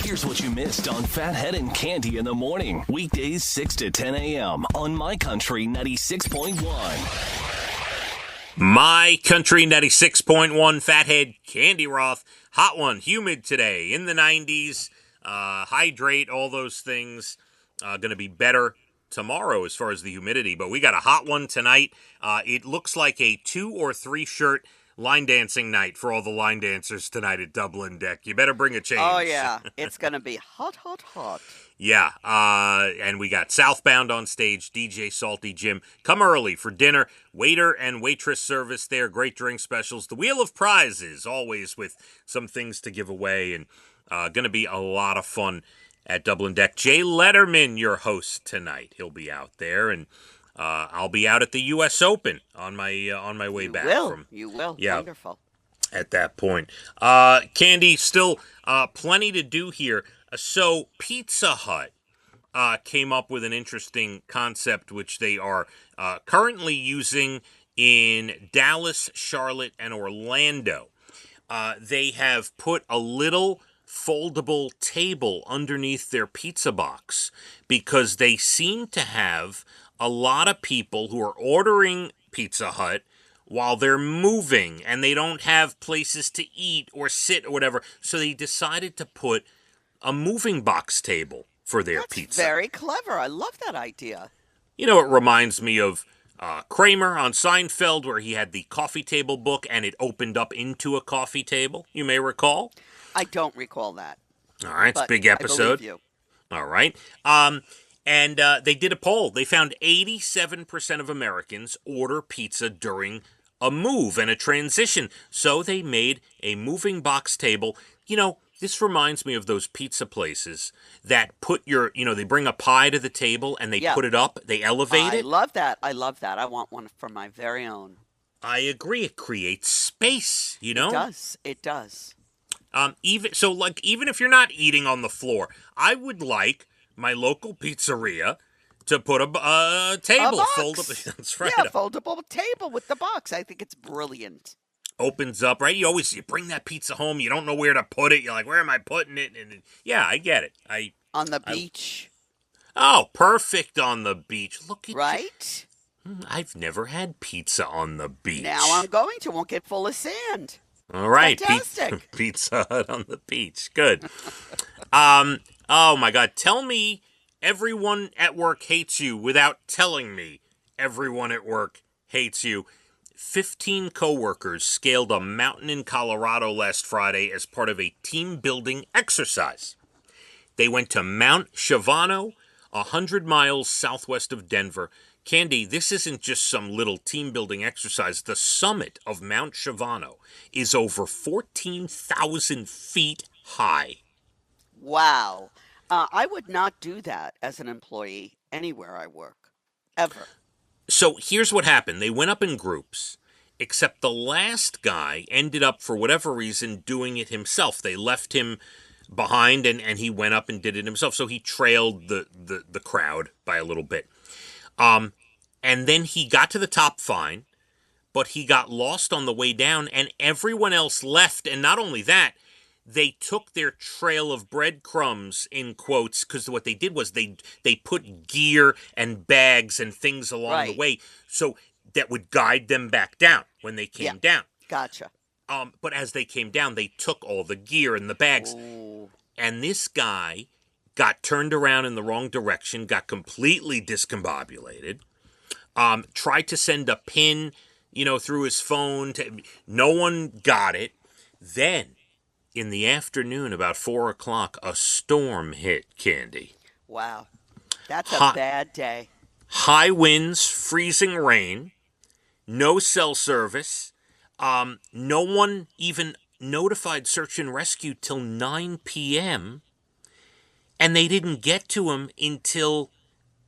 Here's what you missed on Phathead and Cande in the morning. Weekdays 6 to 10 a.m. on My Country 96.1. My Country 96.1, Phathead, Cande Roth. Hot one, humid today, in the 90s. Hydrate, all those things. Going to be better tomorrow as far as the humidity, but we got a hot one tonight. It looks like a 2 or 3 shirt line dancing night for all the line dancers tonight at Dublin Deck. You better bring a change. Oh, yeah. It's going to be hot, hot, hot. Yeah, and we got Southbound on stage, DJ Salty Jim. Come early for dinner. Waiter and waitress service there. Great drink specials. The Wheel of Prizes, always with some things to give away, and going to be a lot of fun at Dublin Deck. Jay Letterman, your host tonight. He'll be out there, and I'll be out at the U.S. Open on my way back. You will. Yeah, wonderful. At that point. Cande, still plenty to do here. So Pizza Hut came up with an interesting concept, which they are currently using in Dallas, Charlotte, and Orlando. They have put a little foldable table underneath their pizza box because they seem to have a lot of people who are ordering Pizza Hut while they're moving and they don't have places to eat or sit or whatever. So they decided to put a moving box table for their pizza. Very clever. I love that idea. You know, it reminds me of Kramer on Seinfeld, where he had the coffee table book and it opened up into a coffee table. You may recall. I don't recall that. All right, it's a big episode. I believe you. All right. And they did a poll. They found 87% of Americans order pizza during a move and a transition. So they made a moving box table. You know, this reminds me of those pizza places that put they bring a pie to the table and they put it up, they elevate it. I love that. I want one for my very own. I agree. It creates space, you know? It does. Even if you're not eating on the floor, I would like my local pizzeria to put a table, fold up. That's right. Yeah, foldable table with the box. I think it's brilliant. Opens up, right? You bring that pizza home. You don't know where to put it. You're like, where am I putting it? And yeah, I get it. On the beach. Oh, perfect on the beach. Look at right. I've never had pizza on the beach. Now I'm going to. Won't get full of sand. All right, fantastic. Pizza Hut on the beach. Good. Oh my God. Tell me everyone at work hates you without telling me everyone at work hates you. 15 coworkers scaled a mountain in Colorado last Friday as part of a team-building exercise. They went to Mount Shavano, 100 miles southwest of Denver. Cande, this isn't just some little team-building exercise. The summit of Mount Shavano is over 14,000 feet high. Wow. I would not do that as an employee anywhere I work, ever. So here's what happened. They went up in groups, except the last guy ended up, for whatever reason, doing it himself. They left him behind, and he went up and did it himself. So he trailed the crowd by a little bit. And then he got to the top fine, but he got lost on the way down, and everyone else left. And not only that, they took their trail of breadcrumbs, in quotes, because what they did was they put gear and bags and things along the way so that would guide them back down when they came down. Gotcha. But as they came down, they took all the gear and the bags. Ooh. And this guy got turned around in the wrong direction, got completely discombobulated, tried to send a pin, through his phone. No one got it. Then, in the afternoon, about 4 o'clock, a storm hit Cande. Wow. That's a bad day. High winds, freezing rain, no cell service. No one even notified search and rescue till 9 p.m. And they didn't get to him until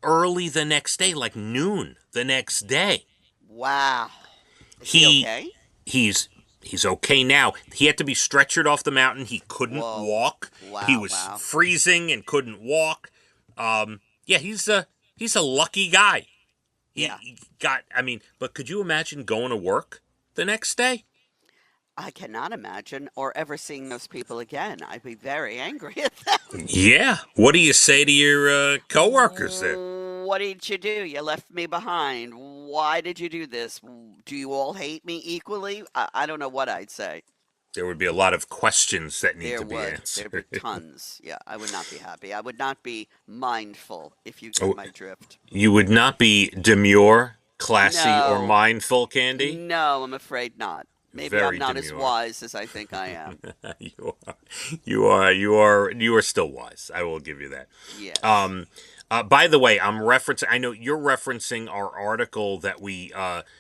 early the next day, like noon the next day. Wow. Is he okay? He's okay now. He had to be stretchered off the mountain. He couldn't walk. Wow, he was freezing and couldn't walk. He's a lucky guy. But could you imagine going to work the next day? I cannot imagine or ever seeing those people again. I'd be very angry at them. Yeah. What do you say to your coworkers there? What did you do? You left me behind. Why did you do this? Do you all hate me equally? I don't know what I'd say. There would be a lot of questions that need There to be would. There'd be answered. tons. Yeah, I would not be happy. I would not be mindful, if you get Oh, my drift. you would not be demure, classy, or No, mindful, Candy? no, I'm afraid not. Maybe I'm Very not as demure. wise as I think I am. You are, you are still wise. I will give you that. Yes. By the way, I'm referencing. I know you're referencing our article that we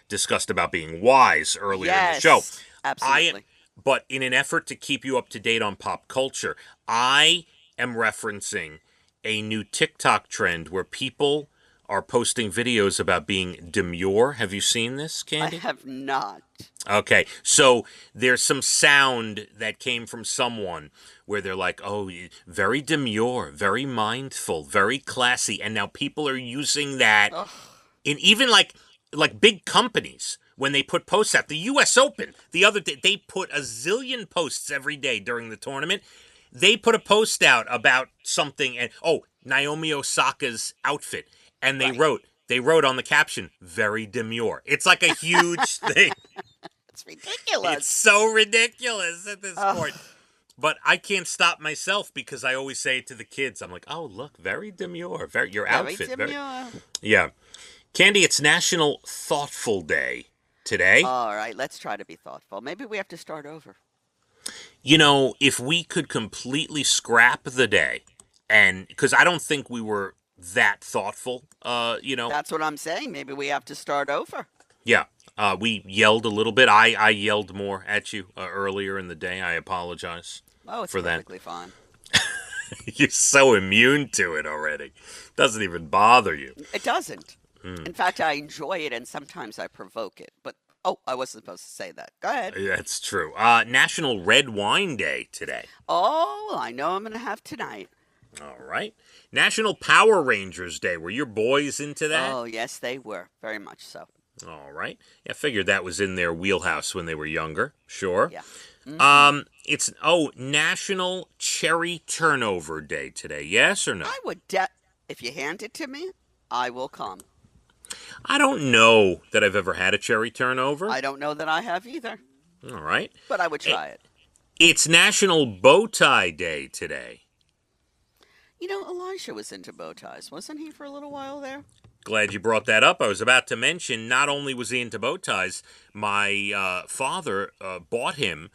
discussed about being wise earlier in the show. Yes, I, absolutely. but in an effort to keep you up to date on pop culture, I am referencing a new TikTok trend where people are posting videos about being demure. Have you seen this, I Candy? have not. Okay, so there's some sound that came from someone where they're like, oh, very demure, very mindful, very classy. And now people are using that Ugh, in even like big companies when they put posts out. The US Open, the other day, they put a zillion posts every day during the tournament. They put a post out about something and Naomi Osaka's outfit. And they right. wrote on the caption, very demure. It's like a huge thing. It's It's ridiculous. so ridiculous at this Ugh, point. But I can't stop myself because I always say it to the kids. I'm like, oh, look, very demure. Very your very outfit. Very demure. Yeah. Candy, it's National Thoughtful Day today. All right, let's try to be thoughtful. Maybe we have to start over. You know, if we could completely scrap the day, and because I don't think we were that thoughtful, That's what I'm saying. Maybe we have to start over. yeah. We yelled a little bit. I yelled more at you earlier in the day. I apologize Oh, it's for that. perfectly fine. You're so immune to it already. Doesn't even bother you. It doesn't. In fact, I enjoy it and sometimes I provoke it. But, oh, I wasn't supposed to say that. Go ahead. That's true. National Red Wine Day today. Oh, well, I know I'm going to have tonight. All right. National Power Rangers Day. Were your boys into that? Oh, yes, they were. Very much so. All right. Yeah, I figured that was in their wheelhouse when they were younger. Sure. Yeah. It's National Cherry Turnover Day today. Yes or no? I would, if you hand it to me, I will come. I don't know that I've ever had a cherry turnover. I don't know that I have either, All right. but I would try it. It's National Bow Tie Day today. You know, Elisha was into bow ties, wasn't he, for a little while there? Glad you brought that up. I was about to mention, not only was he into bow ties, my father bought him,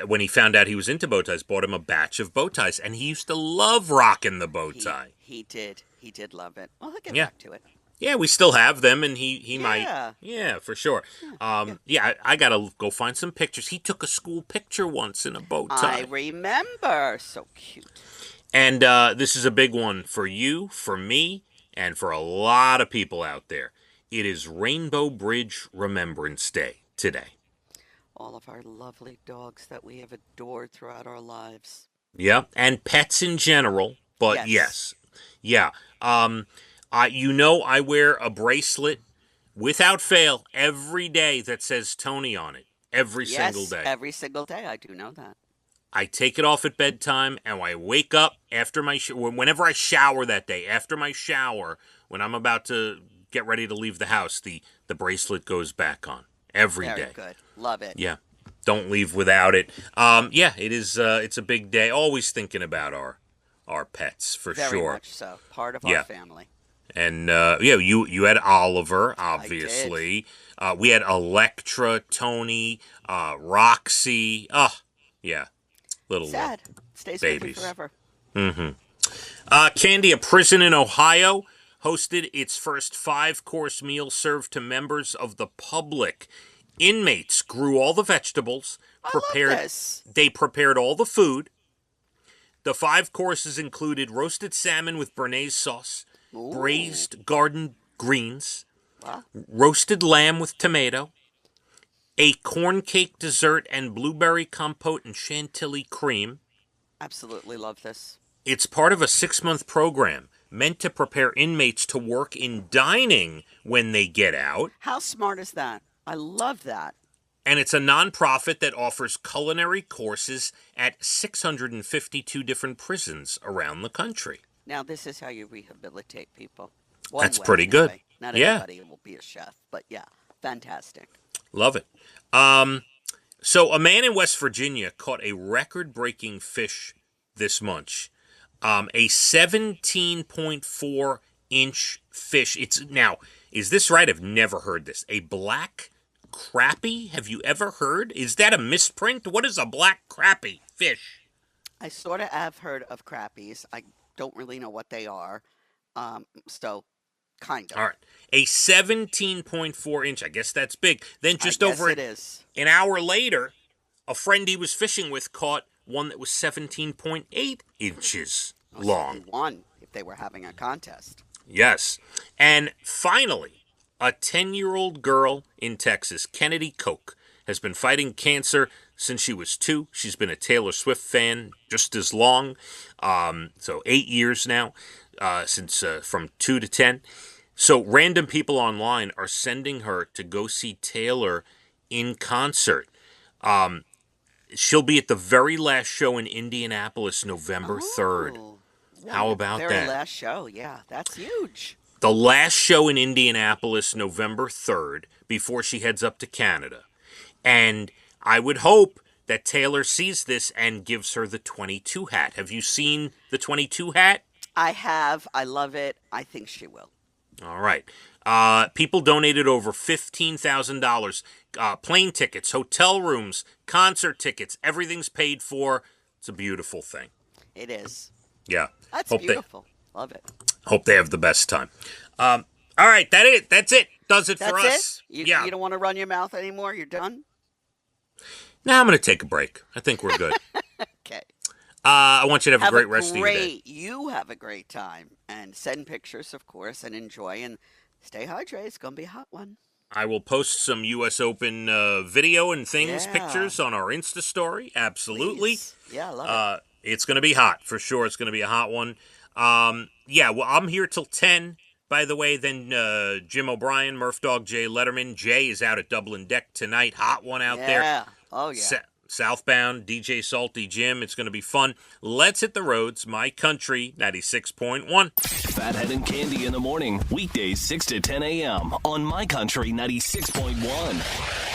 when he found out he was into bow ties, bought him a batch of bow ties. And he used to love rocking the bow tie. He did. He did love it. Well, I'll get Yeah. back to it. Yeah, we still have them, and he might. Yeah. Yeah, for sure. I got to go find some pictures. He took a school picture once in a bow tie. I remember. So cute. And this is a big one for you, for me, and for a lot of people out there. It is Rainbow Bridge Remembrance Day today. All of our lovely dogs that we have adored throughout our lives. Yeah, and pets in general, but yes. Yeah. I wear a bracelet without fail every day that says Tony on it. Every single day. Every single day. I do know that. I take it off at bedtime, and when I wake up after whenever I shower that day, after my shower, when I'm about to get ready to leave the house, the bracelet goes back on every day. Very good. Love it. Yeah, don't leave without it. Yeah, it is. It's a big day. Always thinking about our pets for Very sure. much so. Part of Yeah. our family. And you had Oliver, obviously. We had Electra, Tony, Roxy. Oh, yeah. Little Sad. Stays babies. with you forever. Candy, a prison in Ohio hosted its first 5-course meal served to members of the public. Inmates grew all the vegetables. I love this. They prepared all the food. The 5 courses included roasted salmon with béarnaise sauce, Ooh. braised garden greens, Wow. roasted lamb with tomato, a corn cake dessert, and blueberry compote and chantilly cream. Absolutely love this. It's part of a 6-month program meant to prepare inmates to work in dining when they get out. How smart is that? I love that. And it's a nonprofit that offers culinary courses at 652 different prisons around the country. Now, this is how you rehabilitate people. That's Way, pretty good. anyway. Not Yeah. everybody will be a chef, but yeah, fantastic. Love it. So a man in West Virginia caught a record-breaking fish this month. A 17.4-inch fish. Now, is this right? I've never heard this. A black crappie? Have you ever heard? Is that a misprint? What is a black crappie fish? I sort of have heard of crappies. I don't really know what they are. So, kind of. All right. A 17.4-inch. I guess that's big. Then just I guess over it is. an hour later, a friend he was fishing with caught one that was 17.8 inches long. They won if they were having a contest. Yes. And finally, a 10-year-old girl in Texas, Kennedy Koch, has been fighting cancer since she was 2. She's been a Taylor Swift fan just as long. So 8 years now, since from 2 to 10. So random people online are sending her to go see Taylor in concert. She'll be at the very last show in Indianapolis, November 3rd. How about that? Very last show, yeah. That's huge. The last show in Indianapolis, November 3rd, before she heads up to Canada. And I would hope that Taylor sees this and gives her the 22 hat. Have you seen the 22 hat? I have. I love it. I think she will. All right. People donated over $15,000. Plane tickets, hotel rooms, concert tickets, everything's paid for. It's a beautiful thing. It is. Yeah. That's beautiful. Love it. Hope they have the best time. All right, that's it. Does it for us. You Yeah. you don't want to run your mouth anymore? You're done? Now I'm going to take a break. I think we're good. Okay. I want you to have a great rest of your day. You have a great time. And send pictures, of course, and enjoy. And stay hydrated. It's going to be a hot one. I will post some U.S. Open video and things, Yeah. pictures on our Insta story. Absolutely. Please. Yeah, I love it. It's going to be hot, for sure. It's going to be a hot one. Yeah, well, I'm here till 10, by the way. Then Jim O'Brien, Murph Dog, Jay Letterman. Jay is out at Dublin Deck tonight. Hot one out there. Yeah. Oh, yeah. Southbound, DJ Salty Jim. It's going to be fun. Let's hit the roads. My Country 96.1. Phathead and Cande in the morning. Weekdays 6 to 10 a.m. on My Country 96.1.